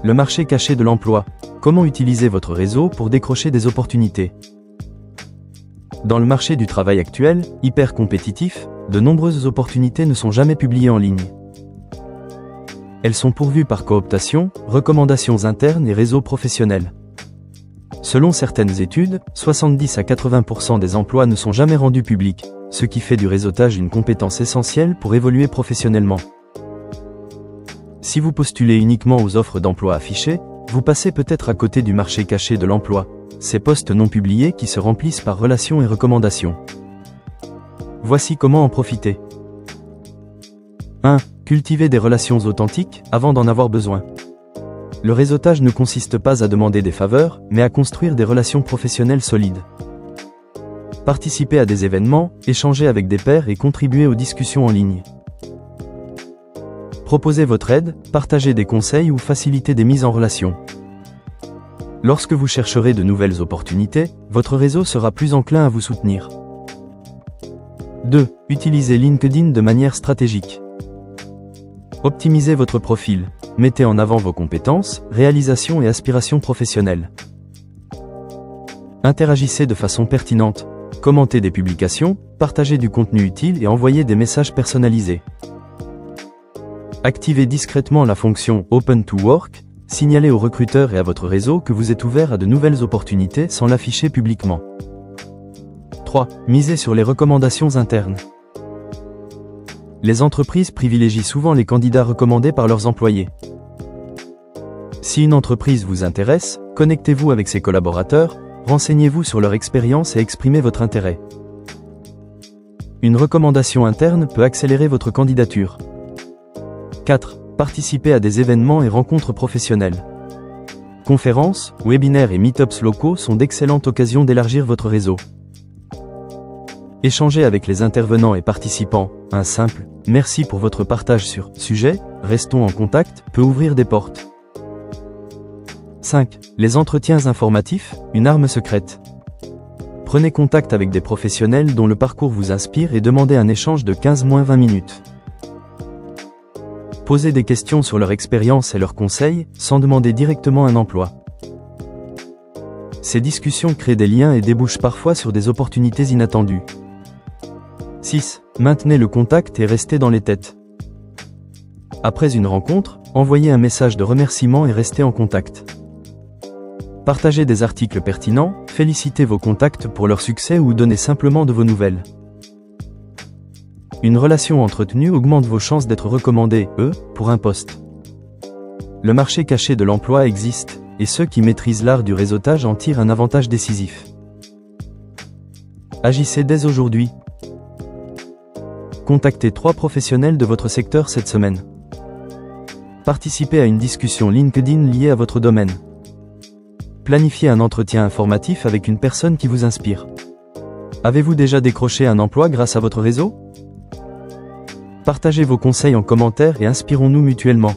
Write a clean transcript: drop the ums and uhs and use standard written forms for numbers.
Le marché caché de l'emploi. Comment utiliser votre réseau pour décrocher des opportunités? Dans le marché du travail actuel, hyper compétitif, de nombreuses opportunités ne sont jamais publiées en ligne. Elles sont pourvues par cooptation, recommandations internes et réseaux professionnels. Selon certaines études, 70 à 80% des emplois ne sont jamais rendus publics, ce qui fait du réseautage une compétence essentielle pour évoluer professionnellement. Si vous postulez uniquement aux offres d'emploi affichées, vous passez peut-être à côté du marché caché de l'emploi, ces postes non publiés qui se remplissent par relations et recommandations. Voici comment en profiter. 1. Cultiver des relations authentiques avant d'en avoir besoin. Le réseautage ne consiste pas à demander des faveurs, mais à construire des relations professionnelles solides. Participer à des événements, échanger avec des pairs et contribuer aux discussions en ligne. Proposer votre aide, partager des conseils ou faciliter des mises en relation. Lorsque vous chercherez de nouvelles opportunités, votre réseau sera plus enclin à vous soutenir. 2. Utilisez LinkedIn de manière stratégique. Optimisez votre profil. Mettez en avant vos compétences, réalisations et aspirations professionnelles. Interagissez de façon pertinente. Commentez des publications, partagez du contenu utile et envoyez des messages personnalisés. Activez discrètement la fonction Open to Work, signalez aux recruteurs et à votre réseau que vous êtes ouvert à de nouvelles opportunités sans l'afficher publiquement. 3. Misez sur les recommandations internes. Les entreprises privilégient souvent les candidats recommandés par leurs employés. Si une entreprise vous intéresse, connectez-vous avec ses collaborateurs, renseignez-vous sur leur expérience et exprimez votre intérêt. Une recommandation interne peut accélérer votre candidature. 4. Participez à des événements et rencontres professionnelles. Conférences, webinaires et meet-ups locaux sont d'excellentes occasions d'élargir votre réseau. Échangez avec les intervenants et participants, un simple « merci pour votre partage sur sujet, restons en contact » peut ouvrir des portes. 5. Les entretiens informatifs, une arme secrète. Prenez contact avec des professionnels dont le parcours vous inspire et demandez un échange de 15-20 minutes. Posez des questions sur leur expérience et leurs conseils, sans demander directement un emploi. Ces discussions créent des liens et débouchent parfois sur des opportunités inattendues. 6. Maintenez le contact et restez dans les têtes. Après une rencontre, envoyez un message de remerciement et restez en contact. Partagez des articles pertinents, félicitez vos contacts pour leur succès ou donnez simplement de vos nouvelles. Une relation entretenue augmente vos chances d'être recommandé, pour un poste. Le marché caché de l'emploi existe, et ceux qui maîtrisent l'art du réseautage en tirent un avantage décisif. Agissez dès aujourd'hui. Contactez 3 professionnels de votre secteur cette semaine. Participez à une discussion LinkedIn liée à votre domaine. Planifiez un entretien informatif avec une personne qui vous inspire. Avez-vous déjà décroché un emploi grâce à votre réseau? Partagez vos conseils en commentaire et inspirons-nous mutuellement.